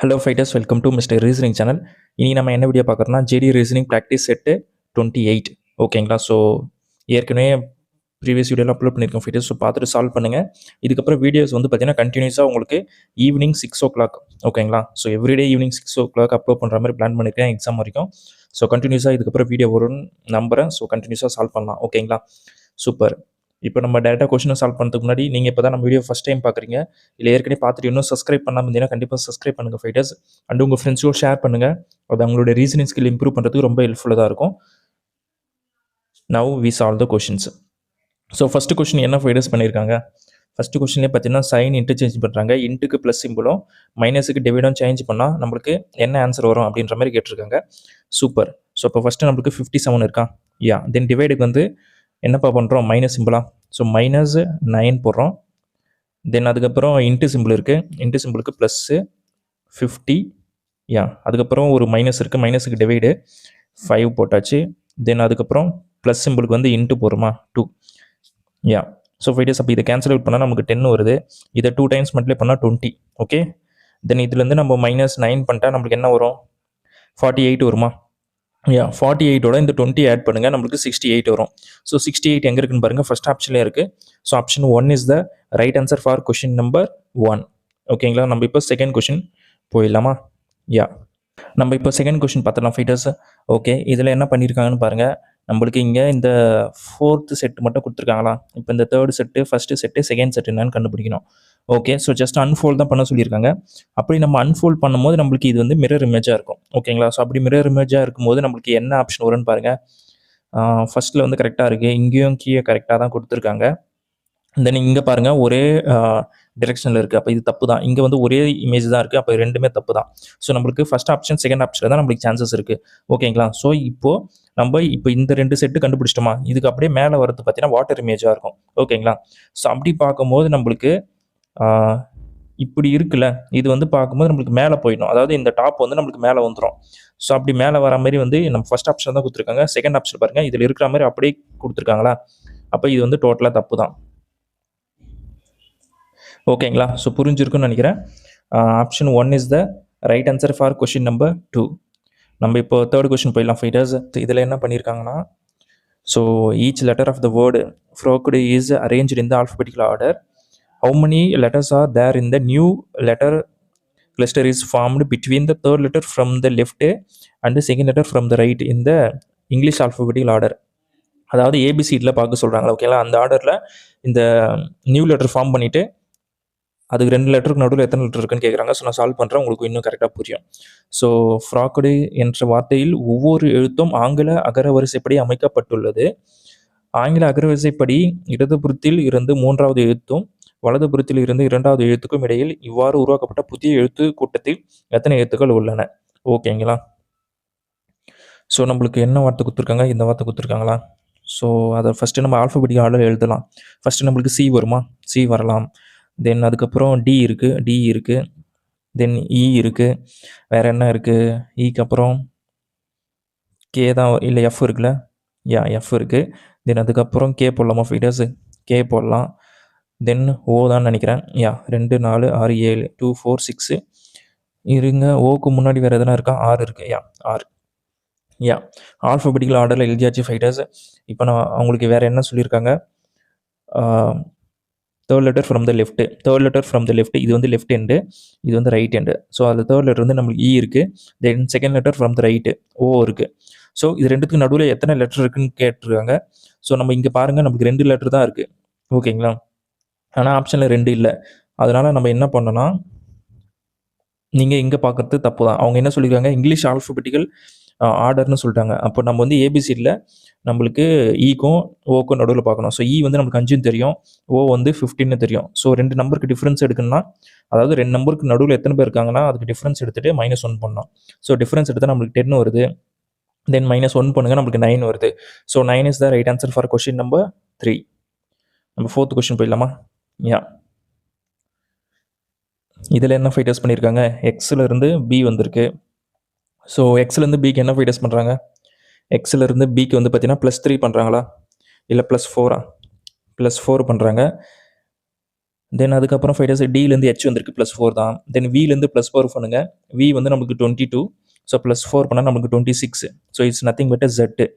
Hello fighters, welcome to mister reasoning channel. இனி நம்ம என்ன வீடியோ பார்க்குறோம்னா ஜேடி ரீசனிங் ப்ராக்டிஸ் செட்டு 28. ஓகேங்களா? ஸோ ஏற்கனவே ப்ரீவியஸ் வீடியோவில் அப்லோட் பண்ணியிருக்கோம் ஃபைட்டர்ஸ். ஸோ பார்த்துட்டு சால்வ் பண்ணுங்கள். இதுக்கப்புறம் வீடியோஸ் வந்து பார்த்தீங்கன்னா கண்டினியூஸாக உங்களுக்கு ஈவினிங் 6 o'clock. ஓகேங்களா? So everyday evening 6 o'clock upload பண்ணுற மாதிரி பிளான் பண்ணியிருக்கேன் எக்ஸாம் வரைக்கும். ஸோ கண்டினியூஸாக இதுக்கப்புறம் வீடியோ வரும்னு நம்புகிறேன். ஸோ கண்டினியூஸாக சால்வ் பண்ணலாம். ஓகேங்களா? சூப்பர். இப்போ நம்ம டேரெக்டாக கொஸ்டினை சால்வ் பண்ணுறதுக்கு முன்னாடி நீங்கள் இப்போ தான் நம்ம வீடியோ ஃபஸ்ட் டைம் பார்க்குறீங்க, இல்லை ஏற்கனவே பார்த்துட்டு இன்னும் சப்ஸ்கிரைப் பண்ணாமல் இருந்தீங்கன்னா கண்டிப்பாக சப்ஸ்கிரைப் பண்ணுங்கள் ஃபைட்டர்ஸ். அண்ட் உங்கள் ஃப்ரெண்ட்ஸும் ஷேர் பண்ணுங்கள். அது அவங்களோட ரீசனிங் ஸ்கில் இம்ப்ரூவ் பண்ணுறதுக்கு ரொம்ப ஹெல்ப்ஃபுல்லாக தான் இருக்கும். Now we solve the questions. So first question என்ன ஃபைட்டர்ஸ் பண்ணியிருக்காங்க? ஃபஸ்ட்டு கொஷின்லேயே பார்த்தீங்கன்னா சைன் இன்டர்சேஞ்ச் பண்ணுறாங்க. இன்ட்டுக்கு ப்ளஸ் சிம்பிளும் மைனஸுக்கு டிவைடும் சேஞ்ச் பண்ணால் நம்மளுக்கு என்ன ஆன்சர் வரும் அப்படின்ற மாதிரி கேட்டிருக்காங்க. சூப்பர். ஸோ இப்போ ஃபஸ்ட்டு நம்மளுக்கு 57 இருக்கா? தென் டிவைடுக்கு வந்து என்னப்பா பண்ணுறோம்? மைனஸ் சிம்பிளா? ஸோ -9 போடுறோம். தென் அதுக்கப்புறம் இன்ட்டு சிம்பிள் இருக்குது. இன்ட்டு சிம்பிளுக்கு ப்ளஸ்ஸு 50. அதுக்கப்புறம் ஒரு மைனஸ் இருக்குது. மைனஸுக்கு டிவைடு 5 போட்டாச்சு. தென் அதுக்கப்புறம் ப்ளஸ் சிம்பிளுக்கு வந்து இன்ட்டு போடுறோமா 2. ஸோ ஃபைட்டர்ஸ் அப்போ இதை கேன்சல் அவுட் பண்ணால் நமக்கு 10 வருது. இதை 2 டைம்ஸ் மல்டிப்ளை பண்ணால் 20. ஓகே. தென் இதுலேருந்து நம்ம -9 பண்ணிட்டா நம்மளுக்கு என்ன வரும்? 48 வருமா? 48ஓட இந்த 20 ஆட் பண்ணுங்கள், நம்மளுக்கு 68 வரும். ஸோ 68 எங்கே இருக்குன்னு பாருங்கள், ஃபர்ஸ்ட் ஆப்ஷன்லேயே இருக்குது. So option 1 is the right answer for question number 1. ஓகேங்களா? நம்ம இப்போ செகண்ட் கொஷின் போயிடலாமா? நம்ம இப்போ செகண்ட் கொஷின் பார்த்துடலாம் ஃபைட்டர்ஸ். ஓகே, இதில் என்ன பண்ணியிருக்காங்கன்னு பாருங்கள். நம்மளுக்கு இங்கே இந்த 4th செட் மட்டும் கொடுத்துருக்காங்களா? இப்போ இந்த 3rd set, first set, second set என்னன்னு கண்டுபிடிக்கணும். ஓகே, ஸோ ஜஸ்ட் அன்ஃபோல்ட் தான் பண்ண சொல்லியிருக்காங்க. அப்படி நம்ம அன்ஃபோல்ட் பண்ணும்போது நம்மளுக்கு இது வந்து மிரர் இமேஜாக இருக்கும். ஓகேங்களா? ஸோ அப்படி மிரர் இமேஜாக இருக்கும்போது நம்மளுக்கு என்ன ஆப்ஷன் வரும்னு பாருங்கள். ஃபஸ்ட்டில் வந்து கரெக்டாக இருக்குது. இங்கேயும் கீழே கரெக்டாக தான் கொடுத்துருக்காங்க. தென் இங்கே பாருங்கள் ஒரே டிரெக்ஷனில் இருக்குது. அப்போ இது தப்பு தான். இங்கே வந்து ஒரே இமேஜ் தான் இருக்குது. அப்போ ரெண்டுமே தப்பு தான். ஸோ நம்மளுக்கு ஃபஸ்ட் ஆப்ஷன் செகண்ட் ஆப்ஷனில் தான் நம்மளுக்கு சான்சஸ் இருக்குது. ஓகேங்களா? ஸோ நம்ம இந்த 2 செட்டு கண்டுபிடிச்சிட்டோமா? இதுக்கு அப்படியே மேலே வரது பார்த்தீங்கன்னா வாட்டர் இமேஜாக இருக்கும். ஓகேங்களா? ஸோ அப்படி பார்க்கும்போது நம்மளுக்கு இப்படி இருக்குல்ல, இது வந்து பார்க்கும்போது நம்மளுக்கு மேலே போயிடும். அதாவது இந்த டாப் வந்து நம்மளுக்கு மேலே வந்துடும். ஸோ அப்படி மேலே வர மாதிரி வந்து நம்ம ஃபஸ்ட் ஆப்ஷன் தான் கொடுத்துருக்காங்க. செகண்ட் ஆப்ஷன் பாருங்கள், இதில் இருக்கிற மாதிரி அப்படியே கொடுத்துருக்காங்களா? அப்போ இது வந்து டோட்டலாக தப்பு தான். ஓகேங்களா? ஸோ புரிஞ்சிருக்குன்னு நினைக்கிறேன். Option 1 is the right answer for question number 2. நம்ம இப்போ தேர்ட் கொஷின் போயிடலாம் ஃபைட்டர்ஸ். இதில் என்ன பண்ணியிருக்காங்கன்னா, so each letter of the word frocked is arranged in the alphabetical order. How many letters are there in the new letter cluster is formed between the third letter from the left and the second letter from the right in the English alphabetical order? அதாவது ஏபிசிடியில் பார்க்க சொல்கிறாங்களா? ஓகேங்களா? அந்த ஆர்டரில் இந்த new letter form பண்ணிவிட்டு அதுக்கு 2 லெட்டருக்கு நடுவில் எத்தனை லெட்டர் இருக்குன்னு கேட்குறாங்க. ஸோ நான் சால்வ் பண்ணுறேன், உங்களுக்கு இன்னும் கரெக்டாக புரியும். ஸோ ஃப்ராக்டு என்ற வார்த்தையில் ஒவ்வொரு எழுத்தும் ஆங்கில அகரவரிசைப்படி அமைக்கப்பட்டுள்ளது. ஆங்கில அகரவரிசைப்படி இடதுபுறத்தில் இருந்து 3வது எழுத்தும் வலதுபுறத்தில் இருந்து 2வது எழுத்துக்கும் இடையில் இவ்வாறு உருவாக்கப்பட்ட புதிய எழுத்து கூட்டத்தில் எத்தனை எழுத்துக்கள் உள்ளன? ஓகேங்களா? ஸோ நம்மளுக்கு என்ன வார்த்தை கொடுத்துருக்காங்க? இந்த வார்த்தை கொடுத்துருக்காங்களா? ஸோ அதை ஃபஸ்ட்டு நம்ம ஆல்ஃபபெட்டிக் ஆர்டர் எழுதலாம். ஃபஸ்ட்டு நம்மளுக்கு சி வருமா? சி வரலாம். தென் அதுக்கப்புறம் டி இருக்குது. தென் இ இருக்குது. வேறு என்ன இருக்குது? இக்கு அப்புறம் கே தான், இல்லை எஃப் இருக்குல்ல? எஃப் இருக்குது. தென் அதுக்கப்புறம் கே போடலாமா ஃபைட்டர்ஸு? கே போடலாம். தென் ஓ தான் நினைக்கிறேன். 2 4 6 7 2 4 6 இருங்க. ஓக்கு முன்னாடி வேறு எதனா இருக்கா? 6 இருக்குது. 6. ஆல்ஃபபெட்டிக்கல் ஆர்டரில் எழுதியாச்சு ஃபைட்டர்ஸ். இப்போ நான் அவங்களுக்கு வேறு என்ன சொல்லியிருக்காங்க? Third letter from the left. இது வந்து லெஃப்ட் ஹேண்டு, இது வந்து ரைட் ஹேண்டு. ஸோ அதில் தேர்ட் லெட்டர் வந்து நம்மளுக்கு இ இருக்குது. Then second letter from the right O இருக்குது. ஸோ இது ரெண்டுத்துக்கு நடுவில் எத்தனை லெட்டர் இருக்குன்னு கேட்டிருக்காங்க. ஸோ நம்ம இங்கே பாருங்கள், நமக்கு 2 லெட்டர் தான் இருக்குது. ஓகேங்களா? ஆனால் ஆப்ஷனில் 2 இல்லை. அதனால் நம்ம என்ன பண்ணோன்னா, நீங்கள் இங்கே பார்க்குறது தப்பு தான். அவங்க என்ன சொல்லியிருக்காங்க? இங்கிலீஷ் ஆல்ஃபபெட்டிக்கல் ஆர்டர்னு சொல்லிட்டாங்க. அப்போ நம்ம வந்து ஏபிசிடியில் நம்மளுக்கு ஈக்கும் ஓக்கும் நடுவில் பார்க்கணும். ஸோ இ வந்து நம்மளுக்கு 5ன்னு தெரியும், ஓ வந்து 15ன்னு தெரியும். ஸோ 2 நம்பருக்கு டிஃப்ரென்ஸ் எடுக்கணும்னா, அதாவது 2 நம்பருக்கு நடுவில் எத்தனை பேர் இருக்காங்கன்னா அதுக்கு டிஃப்ரென்ஸ் எடுத்துகிட்டு -1 பண்ணணும். ஸோ டிஃப்ரென்ஸ் எடுத்தால் நம்மளுக்கு 10 வருது. தென் -1 பண்ணுங்கள், நம்மளுக்கு 9 வருது. So 9 is the right answer for question number 3. நம்ம 4th கொஷின் போயிடலாமா? இதில் என்ன ஃபைட்டர்ஸ் பண்ணியிருக்காங்க? எக்ஸ்லேருந்து பி வந்திருக்கு. ஸோ எக்ஸ்லேருந்து பிக்கு என்ன ஃபைட்டர்ஸ் பண்ணுறாங்க? எக்ஸ்லேருந்து பிக்கு வந்து பார்த்தீங்கன்னா +3 பண்ணுறாங்களா? இல்லை +4 பண்ணுறாங்க. தென் அதுக்கப்புறம் ஃபைட்டர்ஸ் டிலேருந்து ஹெச் வந்திருக்கு +4 தான். தென் விலேருந்து +4 பண்ணுங்கள். வி வந்து நமக்கு 22. ஸோ +4 பண்ணால் நமக்கு 26. So it's nothing but Z.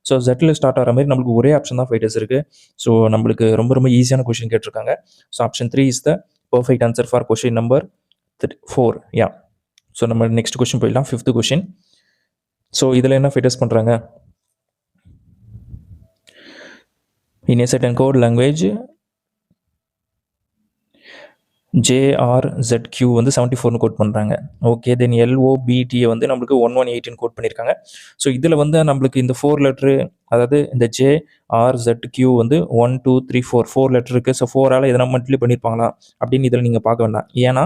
So Zல ஸ்டார்ட் ஆகிற மாதிரி நம்மளுக்கு ஒரே ஆப்ஷன் தான் ஃபைட்டர்ஸ் இருக்குது. ஸோ நம்மளுக்கு ரொம்ப ரொம்ப ஈஸியான கொஷின் கேட்டிருக்காங்க. So option 3 is the perfect answer for question number 4. Yeah. So நம்ம நெக்ஸ்ட் கொஷின் போயிடலாம். 5th question. ஸோ இதில் என்ன ஃபைட்டர்ஸ் பண்ணுறாங்க? இன் a certain code language JRZQ வந்து 74 கோட் பண்ணுறாங்க. ஓகே. தென் LOBT வந்து நம்மளுக்கு 1118 கோட் பண்ணியிருக்காங்க. ஸோ இதில் வந்து நம்மளுக்கு இந்த 4 லெட்ரு, அதாவது இந்த JRZQ வந்து 1 2 3 4 லெட்டர் இருக்குது. ஸோ 4ஆல் எதனா மல்டிப்ளை பண்ணியிருப்பாங்களா அப்படின்னு இதில் நீங்கள் பார்க்க வேண்டாம். ஏன்னா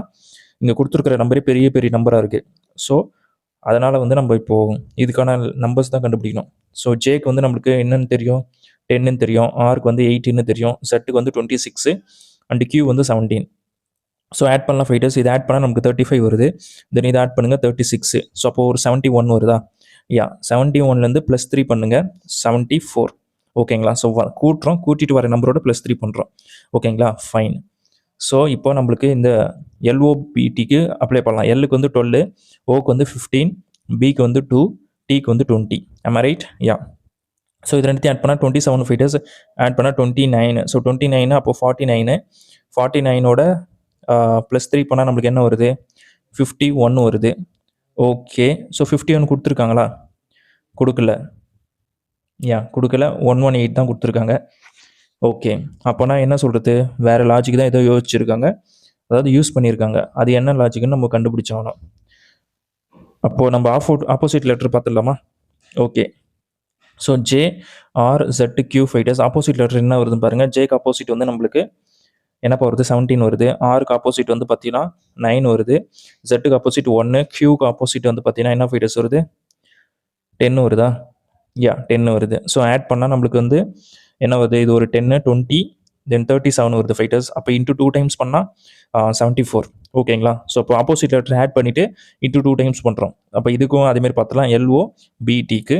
இங்கே கொடுத்துருக்கிற நம்பரே பெரிய பெரிய நம்பராக இருக்குது. ஸோ அதனால் வந்து நம்ம இப்போது இதுக்கான நம்பர்ஸ் தான் கண்டுபிடிக்கணும். ஸோ ஜேக்கு வந்து நம்மளுக்கு என்னென்னு தெரியும், 10ன்னு தெரியும். ஆருக்கு வந்து 18ன்னு தெரியும். செட்டுக்கு வந்து 26 அண்டு கியூ வந்து 17. ஸோ ஆட் பண்ணலாம் ஃபைட்டர்ஸ். இது ஆட் பண்ணால் நமக்கு 35 வருது. தென் இதை ஆட் பண்ணுங்கள் 36. ஸோ அப்போ ஒரு 71 வருதா? யா. 71லேருந்து +3 பண்ணுங்கள் 74. ஓகேங்களா? ஸோ கூட்டுறோம், கூட்டிட்டு வர நம்பரோட +3 பண்ணுறோம். ஓகேங்களா? ஃபைன். ஸோ இப்போ நம்மளுக்கு இந்த LOBTக்கு அப்ளை பண்ணலாம். எல்லுக்கு வந்து 12, ஓக்கு வந்து 15, பிக்கு வந்து 2, டிக்கு வந்து 20. am I right? Yeah. So இது ரெண்டுத்தையும் ஆட் பண்ணால் 27 ஃபைட்டர்ஸ். ஆட் பண்ணால் 29. ஸோ 29 அப்போ 49. 49ஓட +3 பண்ணால் நம்மளுக்கு என்ன வருது? 51 வருது. ஓகே. ஸோ 51 கொடுத்துருக்காங்களா? கொடுக்கல. யா, கொடுக்கல. 118 தான் கொடுத்துருக்காங்க. ஓகே. அப்போனா என்ன சொல்கிறது? வேறு லாஜிக் தான் ஏதோ யோசிச்சுருக்காங்க, அதாவது யூஸ் பண்ணியிருக்காங்க. அது என்ன லாஜிக்னு நம்ம கண்டுபிடிச்சாகணும். அப்போது நம்ம ஆப்போசிட் லெட்டர் பார்த்துடலாமா? Okay. So JRZQ fighters opposite letter என்ன வருதுன்னு பாருங்கள். ஜேக்கு ஆப்போசிட் வந்து நம்மளுக்கு என்னப்பா வருது? 17 வருது. ஆருக்கு ஆப்போசிட் வந்து பார்த்தீங்கன்னா 9 வருது. ஜெட்டுக்கு ஆப்போசிட் 1, கியூக்கு ஆப்போசிட் வந்து பார்த்தீங்கன்னா என்ன ஃபைட்டர்ஸ் வருது? 10 வருதா? யா, 10 வருது. ஸோ ஆட் பண்ணால் நம்மளுக்கு வந்து என்ன வருது? இது ஒரு 10, 20, தென் 37 வருது ஃபைட்டர்ஸ். அப்போ இன்ட்டு 2 டைம்ஸ் பண்ணால் 74. ஓகேங்களா? ஸோ இப்போ ஆப்போசிட் லெட்டர் ஆட் பண்ணிவிட்டு இன்ட்டு 2 டைம்ஸ் பண்ணுறோம். அப்போ இதுக்கும் அதேமாதிரி பார்த்துலாம். LOBTக்கு.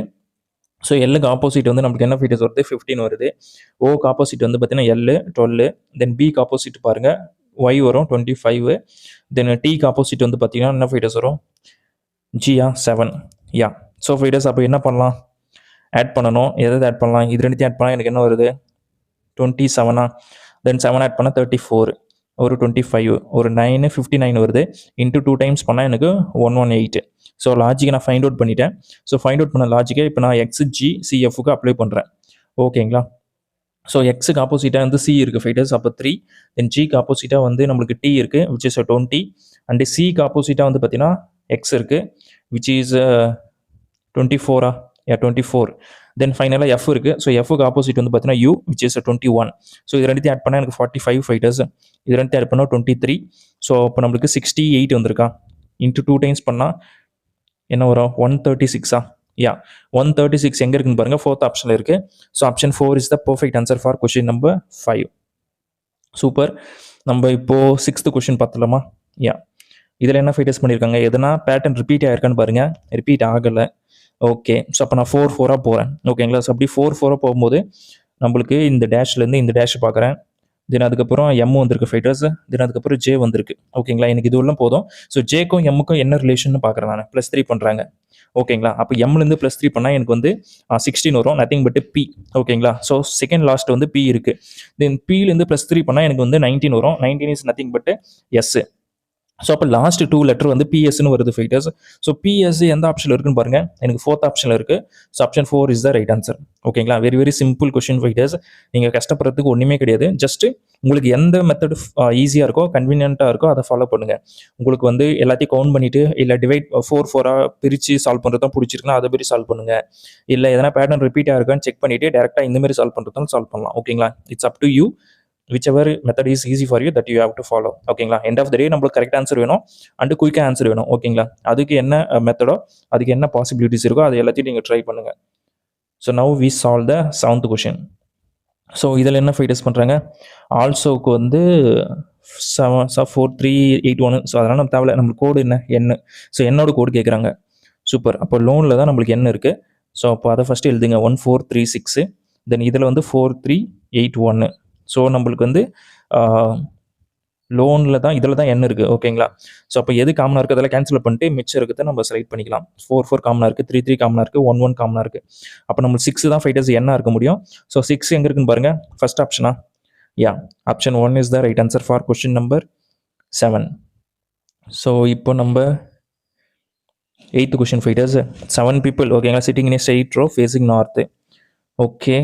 ஸோ எல்லுக்கு ஆப்போசிட் வந்து நம்மளுக்கு என்ன ஃபீட்டர்ஸ் வருது? 15 வருது. ஓக்கு ஆப்போசிட் வந்து பார்த்தீங்கன்னா L 12. தென் பிக்கு ஆப்போசிட் பாருங்கள் ஒய் வரும் 25. தென் டிக்கு ஆப்போசிட் வந்து பார்த்தீங்கன்னா என்ன ஃபீட்டர்ஸ் வரும்? ஜியா 7. யா. ஸோ ஃபீட்டர்ஸ் அப்போ என்ன பண்ணலாம்? ஆட் பண்ணணும். எதாவது ஆட் பண்ணலாம்? இது ரெண்டுத்தையும் ஆட் பண்ணால் எனக்கு என்ன வருது? 27. தென் 7 ஆட் பண்ணால் 34. ஒரு 25, ஒரு 9, 59 வருது. இன்ட்டு 2 டைம்ஸ் பண்ணால் எனக்கு 118. ஸோ லாஜிக்கை நான் ஃபைண்ட் அவுட் பண்ணிட்டேன். ஸோ ஃபைண்ட் அவுட் பண்ண லாஜிக்கை இப்போ நான் XGCFக்கு அப்ளை பண்ணுறேன். ஓகேங்களா? ஸோ எக்ஸுக்கு ஆப்போசிட்டாக வந்து சி இருக்குது ஃபைட்டர்ஸ். அப்போ 3. தென் ஜிக்கு ஆப்போசிட்டாக வந்து நம்மளுக்கு டி இருக்குது, விச் இஸ் 20. அண்டு சிக்கு ஆப்போசிட்டாக வந்து பார்த்தீங்கன்னா எக்ஸ் இருக்குது, விச் இஸ் 24. யா, 24. தென் ஃபைனலாக எஃப் இருக்குது. ஸோ எஃப்க்கு ஆப்போசிட் வந்து பார்த்தீங்கன்னா யூ, விச் இஸ் 21. ஸோ இது ரெண்டுத்தையும் ஆட் பண்ணால் எனக்கு 45 ஃபைட்டர்ஸ். இது ரெண்டுத்தையும் ஆட் பண்ணால் 23. ஸோ இப்போ நம்மளுக்கு 68 வந்திருக்கா? இன்ட்டு 2 டைம்ஸ் பண்ணால் என்ன வரும்? 136. யா, 136 எங்கே இருக்குன்னு பாருங்கள். 4th ஆப்ஷனில் இருக்குது. So option 4 is the perfect answer for question number 5. Super. நம்ம இப்போது 6th கொஷின் பார்த்துலாமா? யா. இதில் என்ன ஃபைட்டர்ஸ் பண்ணியிருக்காங்க? எதனா பேட்டர்ன் ரிப்பீட் ஆகிருக்கான்னு பாருங்கள். ரிப்பீட் ஆகலை. ஓகே. ஸோ அப்போ நான் 4 போகிறேன். ஓகேங்களா? ஸோ அப்படி 4 போகும்போது நம்மளுக்கு இந்த டேஷ்லேருந்து இந்த டேஷ் பார்க்குறேன். தென் அதுக்கப்புறம் எம் வந்திருக்கு ஃபைட்டர்ஸ். தென் அதுக்கப்புறம் ஜே வந்திருக்கு. ஓகேங்களா? எனக்கு இது எல்லாம் போதும். ஸோ ஜேக்கும் எம்முக்கும் என்ன ரிலேஷன் பார்க்குறேன் நான். +3 பண்ணுறாங்க. ஓகேங்களா? அப்போ எம்லேருந்து +3 பண்ணால் எனக்கு வந்து 16 வரும். Nothing but B. ஓகேங்களா? ஸோ செகண்ட் லாஸ்ட் வந்து பி இருக்குது. தென் பிலேருந்து +3 பண்ணால் எனக்கு வந்து 19 வரும். 19 is nothing but S. So அப்போ லாஸ்ட் 2 லெட்டர் வந்து பிஎஸ்ன்னு வருது ஃபைட்டர்ஸ். ஸோ பிஎஸ் எந்த ஆப்ஷனில் இருக்குன்னு பாருங்கள். எனக்கு 4th ஆப்ஷனில் இருக்குது. So option 4 is the right answer. ஓகேங்களா? Very very simple question fighters. நீங்கள் கஷ்டப்படுறதுக்கு ஒன்றுமே கிடையாது. ஜஸ்ட்டு உங்களுக்கு எந்த மெத்தடு ஈஸியாக இருக்கோ, கன்வீனியண்ட்டாக இருக்கோ அதை ஃபாலோ பண்ணுங்கள். உங்களுக்கு வந்து எல்லாத்தையும் கவுண்ட் பண்ணிவிட்டு இல்லை டிவைட் 4 பிரித்து சால்வ் பண்ணுறதும் பிடிச்சிருக்குன்னா அதை மாதிரி சால்வ் பண்ணுங்கள். இல்லை எதனா பேட்டர்ன் ரிப்பீட்டாக இருக்கான்னு செக் பண்ணிவிட்டு டேரெக்டாக இந்தமாரி சால்வ் பண்ணுறதும் சால்வ் பண்ணலாம். ஓகேங்களா? It's up to you. whichever method is easy for you that you have to follow. ஓகேங்களா? எண்ட் ஆஃப் த டே நம்மளுக்கு கரெக்ட் ஆன்சர் வேணும் அண்டு குயிக்காக ஆன்சர் வேணும். ஓகேங்களா? அதுக்கு என்ன மெத்தடோ, அதுக்கு என்ன பாசிபிலிட்டிஸ் இருக்கோ அது எல்லாத்தையும் நீங்கள் ட்ரை பண்ணுங்கள். So now we solve the 7th question. So இதில் என்ன ஃபைட்டர்ஸ் பண்ணுறாங்க? ஆல்சோக்கு வந்து 4381. ஸோ அதனால் நம்ம தேவையில்ல. நம்மளுக்கு கோடு என்ன? ஸோ என்னோட கோடு கேட்குறாங்க. சூப்பர். அப்போ லோனில் தான் நம்மளுக்கு என்ன இருக்குது. ஸோ அப்போ அதை ஃபஸ்ட்டு எழுதுங்க. 1436. தென் இதில் வந்து 4381. ஸோ நம்மளுக்கு வந்து லோனில் தான் இதில் தான் என் இருக்குது ஓகேங்களா. ஸோ அப்போ எது காமனாக இருக்குது அதெல்லாம் கேன்சல் பண்ணிட்டு மிச்சம் இருக்கிறத நம்ம செலக்ட் பண்ணிக்கலாம். 4 காமனாக இருக்குது, 3 காமனாக இருக்குது, 1 காமனாக இருக்குது. அப்போ நம்ம 6 தான் ஃபைட்டர்ஸ் என்ன இருக்க முடியும். ஸோ 6 எங்கே இருக்குன்னு பாருங்கள். ஃபர்ஸ்ட் ஆப்ஷனா option 1 is the right answer for question number 7. So இப்போ நம்ம 8th கொஸ்டின் ஃபைட்டர்ஸ் 7 people ஓகேங்களா sitting in straight row facing north. Okay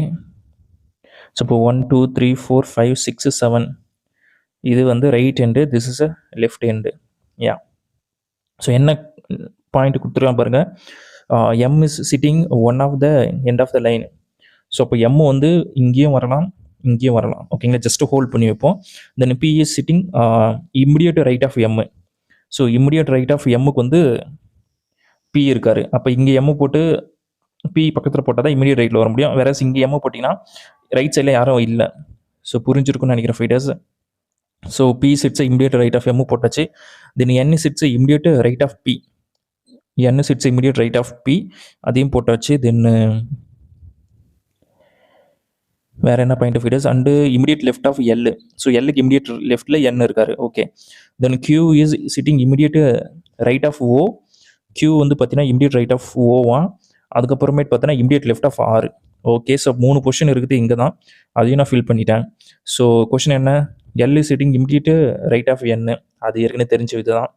so இப்போ 1 2 3 4 5 6 7 இது வந்து right hand, this is a left hand. So என்ன பாயிண்ட் கொடுத்துருக்கான் பாருங்கள். M is sitting one of the end of the line. So அப்போ M வந்து இங்கேயும் வரலாம் இங்கேயும் வரலாம் ஓகேங்களா. ஜஸ்ட் ஹோல்ட் பண்ணி வைப்போம். Then B is sitting immediate right of M. So immediate right of எம்முக்கு வந்து பி இருக்காரு. அப்போ இங்கே எம்மு போட்டு பி பக்கத்தில் போட்டால் தான் இம்மிடியட் ரைட்டில் வர முடியும். வேற இங்கே எம்மு போட்டிங்கன்னா ரைட் சைடில் யாரும் இல்லை. ஸோ புரிஞ்சிருக்குன்னு நினைக்கிறேன் fighters. So B sits immediate right of M போட்டாச்சு. Then N sits immediate right of B. N sits immediate right of B அதையும் போட்டாச்சு. தென் வேறு என்ன point of fighters and immediate left of L. So எல்லுக்கு immediate லெஃப்ட்டில் N இருக்காரு. Okay then Q is sitting immediate right of O. Q வந்து பார்த்தீங்கன்னா இமிடியட் ரைட் ஆஃப் ஓவா. அதுக்கப்புறமேட்டு பார்த்தீங்கன்னா immediate left of R. Okay so 3 position இருக்குது இங்கே தான், அதையும் நான் ஃபில் பண்ணிட்டேன். ஸோ கொஷின் என்ன, L is sitting immediate right of N, அது ஏற்கனவே தெரிஞ்ச இது தான்.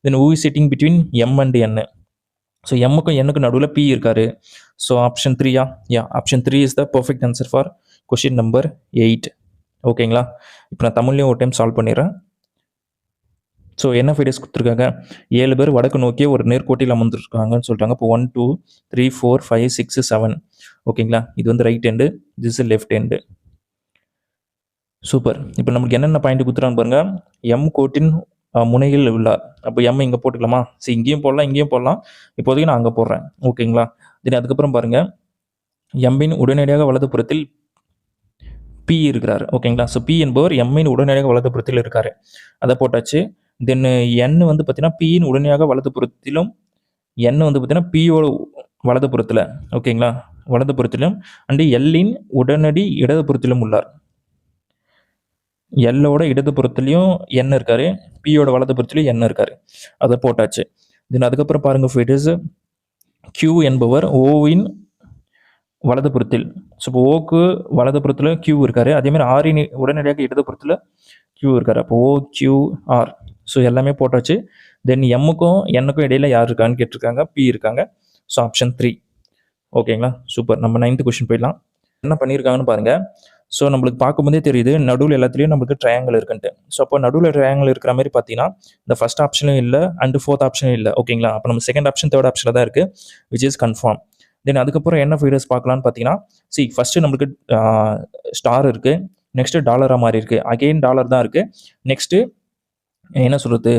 Then O is sitting between M and N. So எம்முக்கும் என்னுக்கும் நடுவில் பி இருக்காரு. So option 3 option 3 is the perfect answer for question number 8 ஓகேங்களா. இப்போ நான் தமிழ்லையும் ஒரு டைம் சால்வ் பண்ணிடுறேன். ஸோ என்ன ஃபைட்டர்ஸ் கொடுத்துருக்காங்க, 7 பேர் வடக்கு நோக்கிய ஒரு நேர்கோட்டில் அமர்ந்துருக்காங்கன்னு சொல்கிறாங்க. இப்போ 1 2 3 4 5 6 7 ஓகேங்களா. இது வந்து right hand, this is left hand. Super. இப்போ நமக்கு என்னென்ன பாயிண்ட் கொடுத்துறான்னு பாருங்க. எம் கோட்டின் முனையில் உள்ளார். அப்போ எம் இங்கே போட்டுக்கலாமா. சரி இங்கேயும் போடலாம் இங்கேயும் போடலாம், இப்போதைக்கு நான் அங்கே போடுறேன் ஓகேங்களா. தென் அதுக்கப்புறம் பாருங்கள், எம்மின் உடனடியாக வலதுபுறத்தில் பி இருக்கிறார் ஓகேங்களா. ஸோ பி என்பவர் எம்மின் உடனடியாக வலதுபுறத்தில் இருக்கார், அதை போட்டாச்சு. தென் என் வந்து பார்த்தீங்கன்னா பியின் உடனடியாக வலதுபுறத்திலும், என் வந்து பார்த்தீங்கன்னா பியோட வலதுபுறத்தில் ஓகேங்களா வலதுபுறத்திலும், அண்டு எல்லின் உடனடி இடதுபுறத்திலும் உள்ளார். எல்லோட இடதுபுறத்துலையும் என் இருக்காரு, பியோட வலதுபுறத்துலையும் என் இருக்காரு, அதை போட்டாச்சு. தென் அதுக்கப்புறம் பாருங்கள் ஃபைட்டர்ஸ், கியூ என்பவர் ஓவின் வலதுபுறத்தில். ஸோ இப்போ ஓக்கு வலதுபுறத்தில் கியூ இருக்காரு, அதேமாதிரி ஆரின் உடனடியாக இடதுபுறத்தில் கியூ இருக்காரு. அப்போ ஓ கியூ ஆர். ஸோ எல்லாமே போட்டாச்சு. தென் எம்முக்கும் என்னுக்கும் இடையில யார் இருக்கான்னு கேட்டிருக்காங்க, பி இருக்காங்க. ஸோ ஆப்ஷன் 3 ஓகேங்களா. சூப்பர். நம்ம 9th கொஸ்டின் போயிடலாம். என்ன பண்ணியிருக்காங்கன்னு பாருங்கள். ஸோ நம்மளுக்கு பார்க்கும்போதே தெரியுது நடுவில் எல்லாத்துலேயும் நம்மளுக்கு ட்ரையாங்கிள் இருக்குன்ட்டு. ஸோ அப்போ நடுவில் ட்ரையாங்கிள் இருக்கிற மாதிரி பார்த்தீங்கன்னா இந்த ஃபர்ஸ்ட் ஆப்ஷனும் இல்லை அண்டு 4th ஆப்ஷனும் இல்லை ஓகேங்களா. அப்போ நம்ம செகண்ட் ஆப்ஷன் தேர்ட் ஆப்ஷனில் தான் இருக்குது, விச் இஸ் கன்ஃபார்ம். தென் அதுக்கப்புறம் என்ன ஃபைட்டர்ஸ் பார்க்கலான்னு பார்த்தீங்கன்னா, ஃபஸ்ட்டு நம்மளுக்கு ஸ்டார் இருக்குது, நெக்ஸ்ட்டு டாலராக மாறி இருக்குது, அகெயின் டாலர் தான் இருக்குது, நெக்ஸ்ட்டு என்ன சொல்கிறது